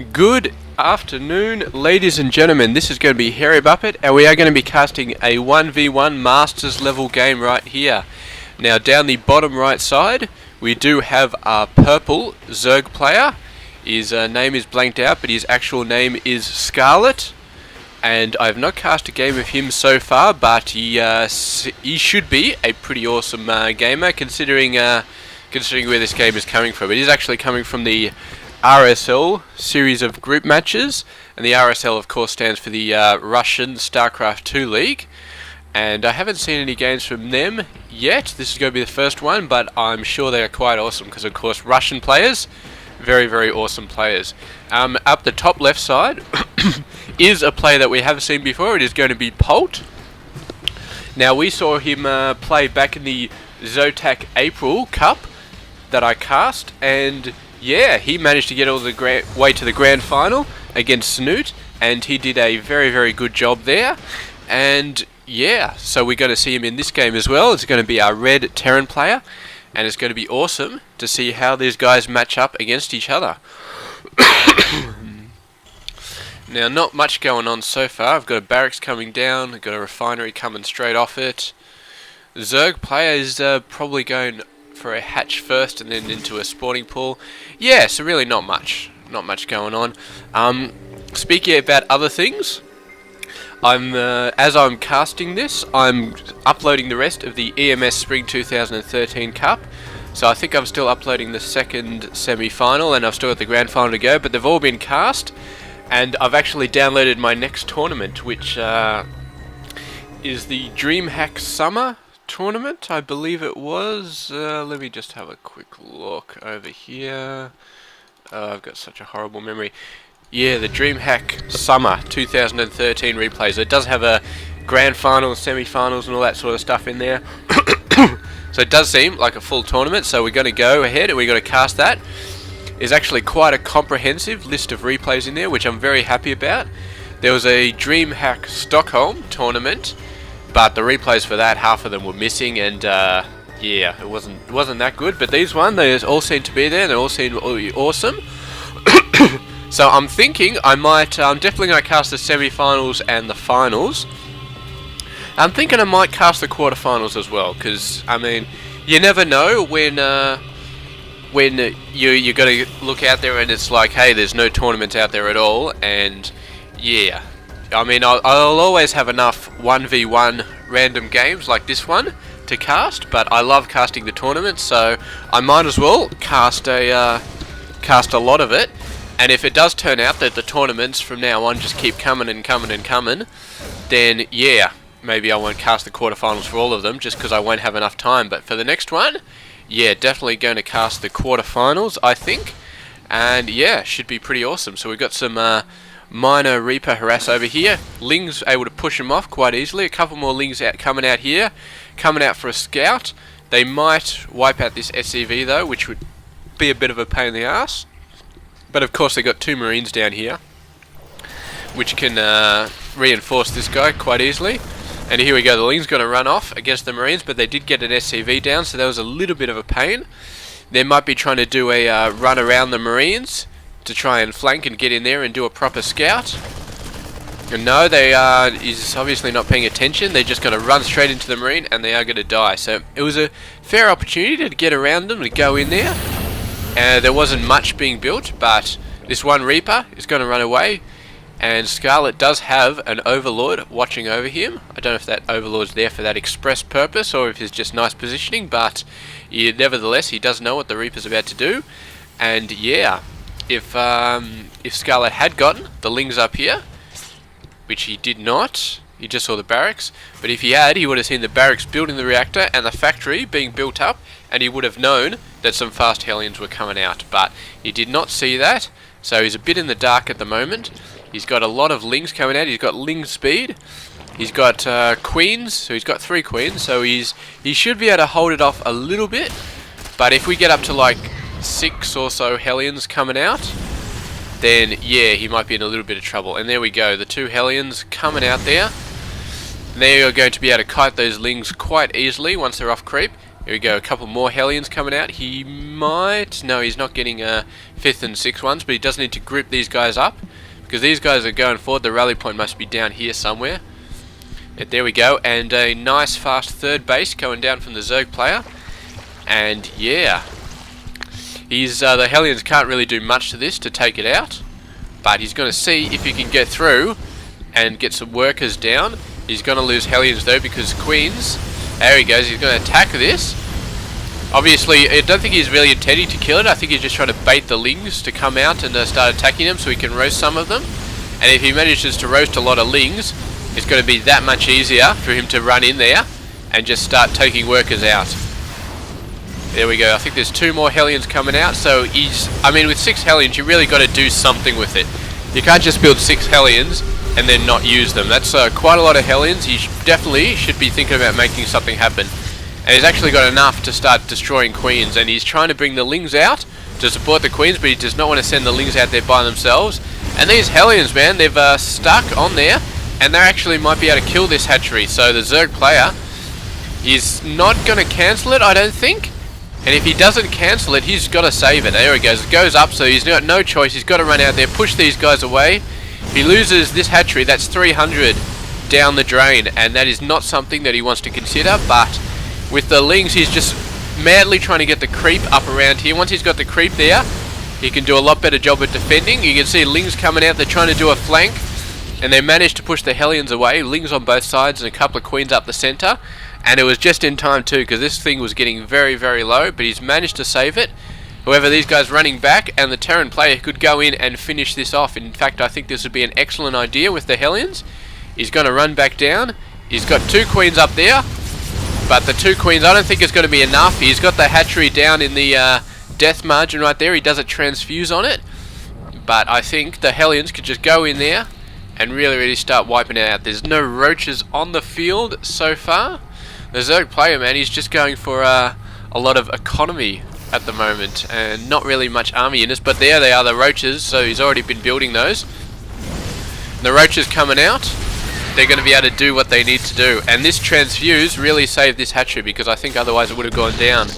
Good afternoon, ladies and gentlemen. This is going to be Harry Buppet, and we are going to be casting a 1v1 Masters level game right here. Now, down the bottom right side, we do have a purple Zerg player. His name is blanked out, but his actual name is Scarlett. And I have not cast a game of him so far, but he should be a pretty awesome gamer, considering where this game is coming from. It is actually coming from the RSL series of group matches, and the RSL of course stands for the Russian Starcraft 2 League, and I haven't seen any games from them yet. This is going to be the first one, but I'm sure they are quite awesome because of course Russian players, very awesome players. Up the top left side is a player that we have seen before. It is going to be Polt. Now, we saw him play back in the Zotac April Cup that I cast, and yeah, he managed to get all the way to the grand final against Snoot, and he did a very good job there. And yeah, so we're going to see him in this game as well. It's going to be our red Terran player, and it's going to be awesome to see how these guys match up against each other. Now, not much going on so far. I've got a barracks coming down, I've got a refinery coming straight off it. The Zerg player is probably going for a hatch first and then into a spawning pool. Yeah, so really not much going on. Speaking about other things, as I'm casting this, I'm uploading the rest of the EMS Spring 2013 Cup. So I think I'm still uploading the second semi-final, and I've still got the grand final to go, but they've all been cast, and I've actually downloaded my next tournament, which is the DreamHack Summer tournament, I believe it was. Let me just have a quick look over here. I've got such a horrible memory. Yeah, the DreamHack Summer 2013 replays. It does have a grand final, semi-finals and all that sort of stuff in there. So it does seem like a full tournament, so we're going to go ahead and we're going to cast that. There's actually quite a comprehensive list of replays in there, which I'm very happy about. There was a DreamHack Stockholm tournament, but the replays for that, half of them were missing, and yeah, it wasn't that good. But these they all seem to be there, and they all seem awesome. So I'm thinking I'm definitely going to cast the semi-finals and the finals. I'm thinking I might cast the quarterfinals as well, because I mean, you never know when you got to look out there and it's like, hey, there's no tournaments out there at all, and yeah. I mean, I'll always have enough 1v1 random games like this one to cast, but I love casting the tournaments, so I might as well cast a lot of it. And if it does turn out that the tournaments from now on just keep coming, then yeah, maybe I won't cast the quarterfinals for all of them just because I won't have enough time. But for the next one, yeah, definitely going to cast the quarterfinals, I think. And yeah, should be pretty awesome. So we've got some minor Reaper harass over here. Ling's able to push them off quite easily. A couple more Lings coming out here, coming out for a scout. They might wipe out this SCV though, which would be a bit of a pain in the ass. But of course they got two Marines down here, which can reinforce this guy quite easily. And here we go, the Ling's going to run off against the Marines, but they did get an SCV down, so that was a little bit of a pain. They might be trying to do a run around the Marines to try and flank and get in there and do a proper scout. And no, he's obviously not paying attention. They're just going to run straight into the Marine, and they are going to die. So it was a fair opportunity to get around them, to go in there. There wasn't much being built, but this one Reaper is going to run away. And Scarlett does have an Overlord watching over him. I don't know if that Overlord's there for that express purpose or if it's just nice positioning, but nevertheless, he does know what the Reaper's about to do. And yeah, if Scarlett had gotten the Lings up here, which he did not, he just saw the barracks, but if he had, he would have seen the barracks building the reactor and the factory being built up, and he would have known that some fast Hellions were coming out, but he did not see that, so he's a bit in the dark at the moment. He's got a lot of Lings coming out. He's got Ling speed. He's got Queens, so he's got 3 Queens, so he should be able to hold it off a little bit, but if we get up to like 6 or so Hellions coming out, then yeah, he might be in a little bit of trouble. And there we go, the 2 Hellions coming out there. They are going to be able to kite those Lings quite easily once they're off creep. Here we go, a couple more Hellions coming out. He might... No, he's not getting 5th and 6th ones, but he does need to grip these guys up, because these guys are going forward. The rally point must be down here somewhere. There we go, and a nice fast third base going down from the Zerg player. And yeah, the Hellions can't really do much to this to take it out, but he's going to see if he can get through and get some workers down. He's going to lose Hellions though, because Queens... There he goes, he's going to attack this. Obviously, I don't think he's really intending to kill it. I think he's just trying to bait the Lings to come out and start attacking them so he can roast some of them. And if he manages to roast a lot of Lings, it's going to be that much easier for him to run in there and just start taking workers out. There we go. I think there's 2 more Hellions coming out. So I mean, with 6 Hellions, you really got to do something with it. You can't just build 6 Hellions and then not use them. That's quite a lot of Hellions. You definitely should be thinking about making something happen. And he's actually got enough to start destroying Queens, and he's trying to bring the Lings out to support the Queens, but he does not want to send the Lings out there by themselves. And these Hellions, man, they've stuck on there, and they actually might be able to kill this hatchery. So the Zerg player is not going to cancel it, I don't think. And if he doesn't cancel it, he's got to save it. There he goes. It goes up, so he's got no choice. He's got to run out there, push these guys away. If he loses this hatchery, that's 300 down the drain, and that is not something that he wants to consider. But with the Lings, he's just madly trying to get the creep up around here. Once he's got the creep there, he can do a lot better job at defending. You can see Lings coming out. They're trying to do a flank, and they managed to push the Hellions away. Lings on both sides and a couple of Queens up the centre. And it was just in time too, because this thing was getting very, very low, but he's managed to save it. However, these guys running back, and the Terran player could go in and finish this off. In fact, I think this would be an excellent idea with the Hellions. He's going to run back down. He's got 2 Queens up there, but the 2 Queens I don't think is going to be enough. He's got the hatchery down in the death margin right there. He does a transfuse on it, but I think the Hellions could just go in there and really, really start wiping it out. There's no roaches on the field so far. The Zerg player, man, he's just going for a lot of economy at the moment, and not really much army units, but there they are, the roaches, so he's already been building those. And the roaches coming out, they're going to be able to do what they need to do, and this transfuse really saved this hatchery, because I think otherwise it would have gone down.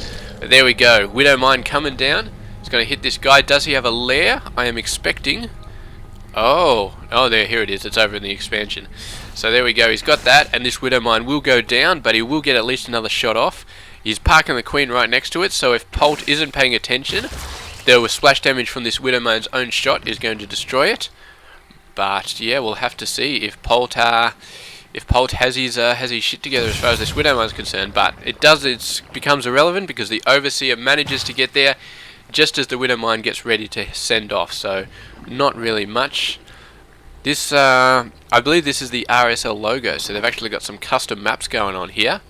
But there we go, Widowmine coming down. It's going to hit this guy. Does he have a lair? I am expecting... Oh, there, here it is. It's over in the expansion. So there we go. He's got that, and this Widowmine will go down, but he will get at least another shot off. He's parking the Queen right next to it, so if Polt isn't paying attention, the splash damage from this Widowmine's own shot is going to destroy it. But yeah, we'll have to see if Polt has his shit together as far as this Widowmine is concerned. But it becomes irrelevant because the Overseer manages to get there just as the Widowmine gets ready to send off. So not really much. This I believe this is the RSL logo, so they've actually got some custom maps going on here.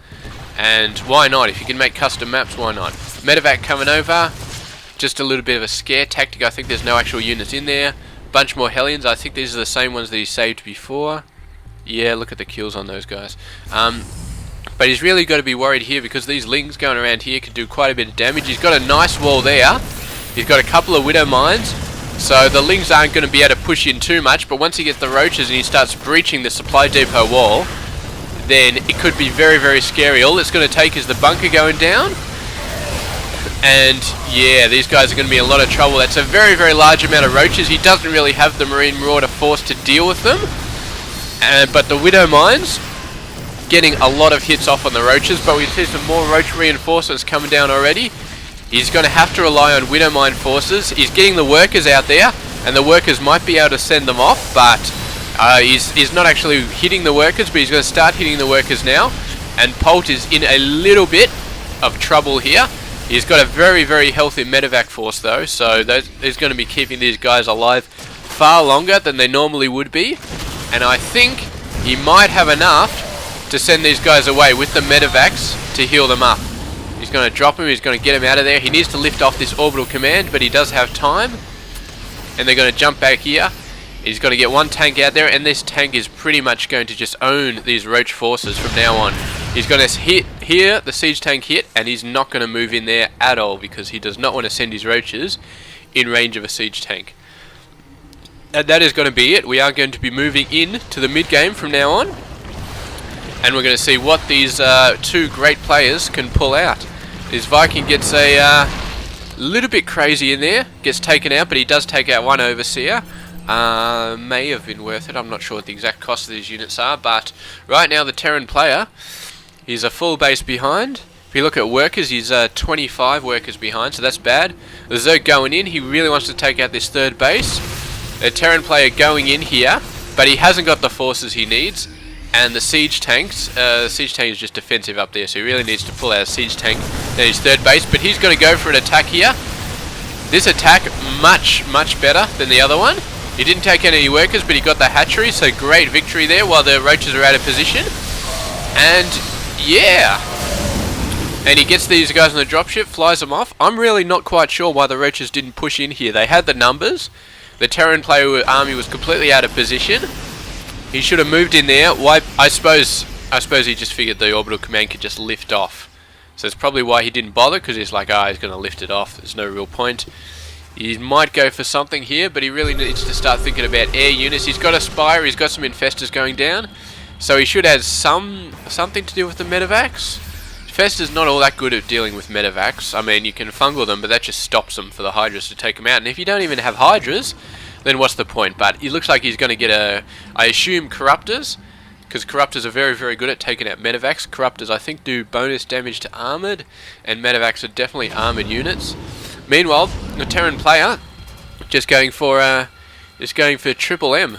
And why not? If you can make custom maps, why not? Medevac coming over. Just a little bit of a scare tactic. I think there's no actual units in there. Bunch more Hellions. I think these are the same ones that he saved before. Yeah, look at the kills on those guys. But he's really got to be worried here because these Lings going around here can do quite a bit of damage. He's got a nice wall there. He's got a couple of Widow Mines. So the Lings aren't going to be able to push in too much. But once he gets the roaches and he starts breaching the supply depot wall, then it could be very, very scary. All it's going to take is the bunker going down. And yeah, these guys are going to be in a lot of trouble. That's a very, very large amount of roaches. He doesn't really have the Marine Marauder force to deal with them. But the Widow Mines getting a lot of hits off on the roaches. But we see some more roach reinforcements coming down already. He's going to have to rely on Widow Mine forces. He's getting the workers out there, and the workers might be able to send them off, but he's not actually hitting the workers, but he's going to start hitting the workers now. And Polt is in a little bit of trouble here. He's got a very, very healthy medevac force though, so he's going to be keeping these guys alive far longer than they normally would be. And I think he might have enough to send these guys away with the medevacs to heal them up. He's going to drop him, he's going to get him out of there. He needs to lift off this orbital command, but he does have time. And they're going to jump back here. He's going to get one tank out there, and this tank is pretty much going to just own these roach forces from now on. He's going to hit here, the siege tank hit, and he's not going to move in there at all because he does not want to send his roaches in range of a siege tank. And that is going to be it. We are going to be moving in to the mid-game from now on. And we're going to see what these two great players can pull out. This Viking gets a little bit crazy in there. Gets taken out, but he does take out one Overseer. May have been worth it. I'm not sure what the exact cost of these units are, but right now the Terran player, he's a full base behind. If you look at workers, he's 25 workers behind, so that's bad. The Zerg going in, he really wants to take out this third base. The Terran player going in here, but he hasn't got the forces he needs. And the siege tanks, siege tank is just defensive up there, so he really needs to pull out a siege tank. Then his third base, but he's going to go for an attack here. This attack, much better than the other one. He didn't take any workers, but he got the hatchery, so great victory there while the roaches are out of position. And yeah, and he gets these guys on the dropship, flies them off. I'm really not quite sure why the roaches didn't push in here. They had the numbers. The Terran player army was completely out of position. He should have moved in there. Why? I suppose he just figured the orbital command could just lift off. So that's probably why he didn't bother, because he's like, he's going to lift it off. There's no real point. He might go for something here, but he really needs to start thinking about air units. He's got a Spire, he's got some Infestors going down. So he should have something to do with the Medivacs. Infestors not all that good at dealing with Medivacs. I mean, you can fungal them, but that just stops them for the Hydras to take them out. And if you don't even have Hydras, then what's the point? But it looks like he's going to get I assume Corruptors, because Corruptors are very good at taking out Medivacs. Corruptors, I think, do bonus damage to Armoured, and Medivacs are definitely Armoured units. Meanwhile, the Terran player just going for Triple M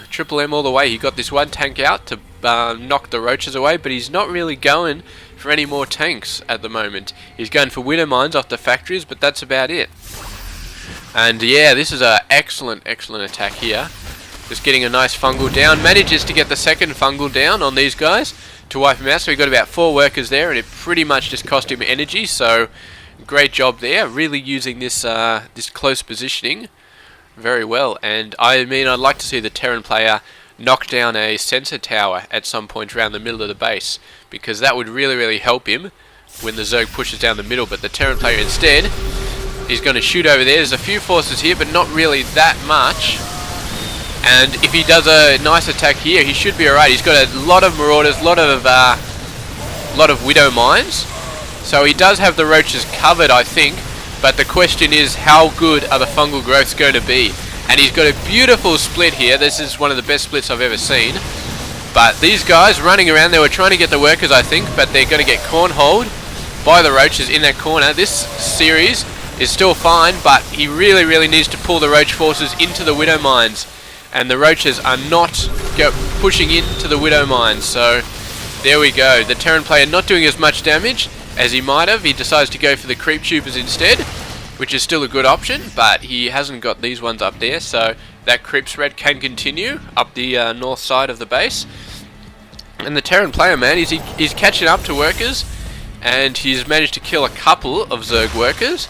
all the way. He got this one tank out to knock the roaches away, but he's not really going for any more tanks at the moment. He's going for Widow Mines off the factories, but that's about it. And yeah, this is an excellent attack here. Just getting a nice fungal down. Manages to get the second fungal down on these guys to wipe him out. So he got about 4 workers there, and it pretty much just cost him energy. So great job there. Really using this this close positioning very well. And I mean, I'd like to see the Terran player knock down a sensor tower at some point around the middle of the base, because that would really help him when the Zerg pushes down the middle. But the Terran player instead, he's going to shoot over there. There's a few forces here, but not really that much. And if he does a nice attack here, he should be alright. He's got a lot of Marauders, lot of Widow Mines. So he does have the roaches covered, I think. But the question is, how good are the fungal growths going to be? And he's got a beautiful split here. This is one of the best splits I've ever seen. But these guys running around, they were trying to get the workers, I think, but they're going to get cornholed by the roaches in that corner. This series is still fine, but he really needs to pull the roach forces into the Widow Mines. And the roaches are not pushing into the Widow Mines. So there we go. The Terran player not doing as much damage as he might have. He decides to go for the Creep Tubers instead, which is still a good option, but he hasn't got these ones up there, so that creep spread can continue up the north side of the base. And the Terran player, man, he's catching up to workers, and he's managed to kill a couple of Zerg workers,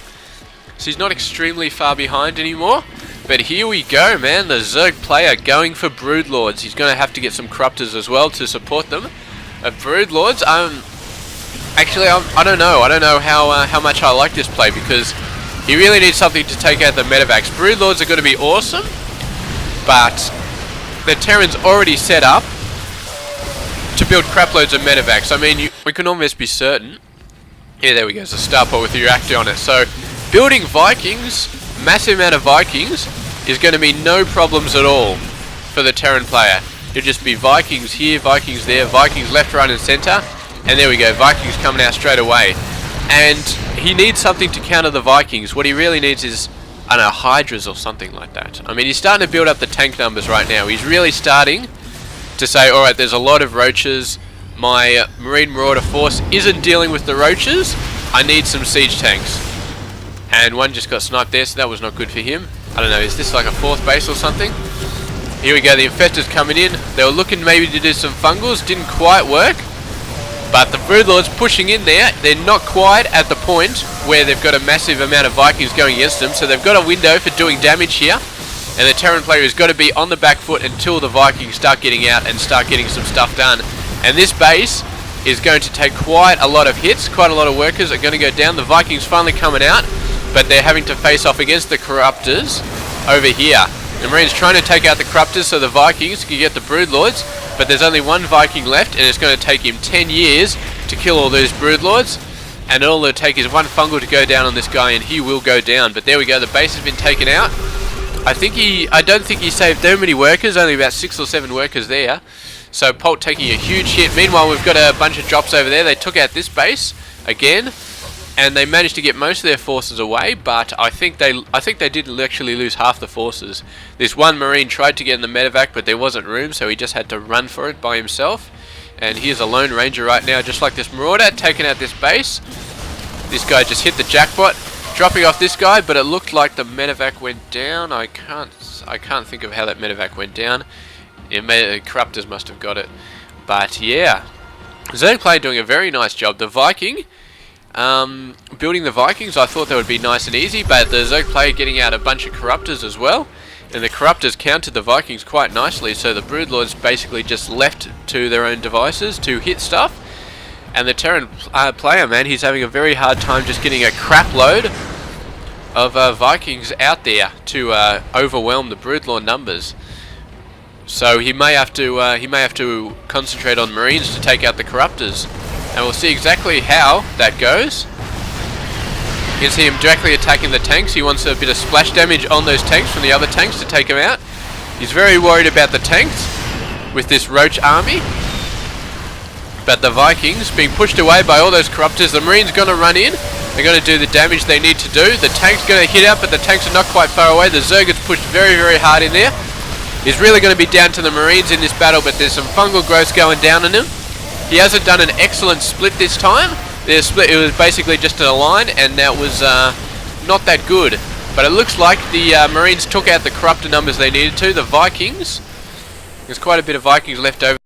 so he's not extremely far behind anymore. But here we go, man, the Zerg player going for Broodlords. He's going to have to get some Corruptors as well to support them. Broodlords, actually, I don't know how much I like this play, because he really needs something to take out the Medivacs. Broodlords are going to be awesome, but the Terran's already set up to build craploads of Medivacs. I mean, we can almost be certain. Yeah, there we go. There's a starport with a reactor on it. So, building Vikings, massive amount of Vikings, is going to be no problems at all for the Terran player. It'll just be Vikings here, Vikings there, Vikings left, right, and center. And there we go. Vikings coming out straight away. And he needs something to counter the Vikings. What he really needs is, I don't know, Hydras or something like that. I mean, he's starting to build up the tank numbers right now. He's really starting to say, alright, there's a lot of roaches. My Marine Marauder force isn't dealing with the roaches. I need some siege tanks. And one just got sniped there, so that was not good for him. I don't know, is this like a 4th base or something? Here we go, the Infestors coming in. They were looking maybe to do some fungals, didn't quite work. But the Broodlords pushing in there, they're not quite at the point where they've got a massive amount of Vikings going against them, so they've got a window for doing damage here. And the Terran player has got to be on the back foot until the Vikings start getting out and start getting some stuff done. And this base is going to take quite a lot of hits, quite a lot of workers are going to go down. The Vikings finally coming out, but they're having to face off against the Corruptors over here. The Marines trying to take out the Corruptors so the Vikings can get the Broodlords, but there's only one Viking left, and it's going to take him 10 years to kill all those Broodlords. And all it'll take is one fungal to go down on this guy, and he will go down. But there we go, the base has been taken out. I don't think he saved that many workers, only about 6 or 7 workers there. So Polt taking a huge hit. Meanwhile, we've got a bunch of drops over there. They took out this base again, and they managed to get most of their forces away. But I think they did actually lose half the forces. This one Marine tried to get in the medevac, but there wasn't room, so he just had to run for it by himself. And here's a Lone Ranger right now, just like this Marauder, taking out this base. This guy just hit the jackpot, dropping off this guy, but it looked like the medevac went down. I can't think of how that medevac went down. Corruptors must have got it. But yeah, Zerg player doing a very nice job. The Viking, building the Vikings, I thought that would be nice and easy, but the Zerg player getting out a bunch of Corruptors as well. And the Corruptors countered the Vikings quite nicely, so the Broodlords basically just left to their own devices to hit stuff. And the Terran player, man, he's having a very hard time just getting a crap load of Vikings out there to overwhelm the Broodlord numbers. So he may have to concentrate on Marines to take out the Corruptors, and we'll see exactly how that goes. You can see him directly attacking the tanks. He wants a bit of splash damage on those tanks from the other tanks to take them out. He's very worried about the tanks with this Roach army. But the Vikings being pushed away by all those Corruptors. The Marines going to run in. They're going to do the damage they need to do. The tank's going to hit out, but the tanks are not quite far away. The Zerg gets pushed very, very hard in there. He's really going to be down to the Marines in this battle, but there's some fungal growth going down on him. He hasn't done an excellent split this time. The split, it was basically just a line, and that was not that good. But it looks like the Marines took out the Corruptor numbers they needed to. The Vikings, there's quite a bit of Vikings left over.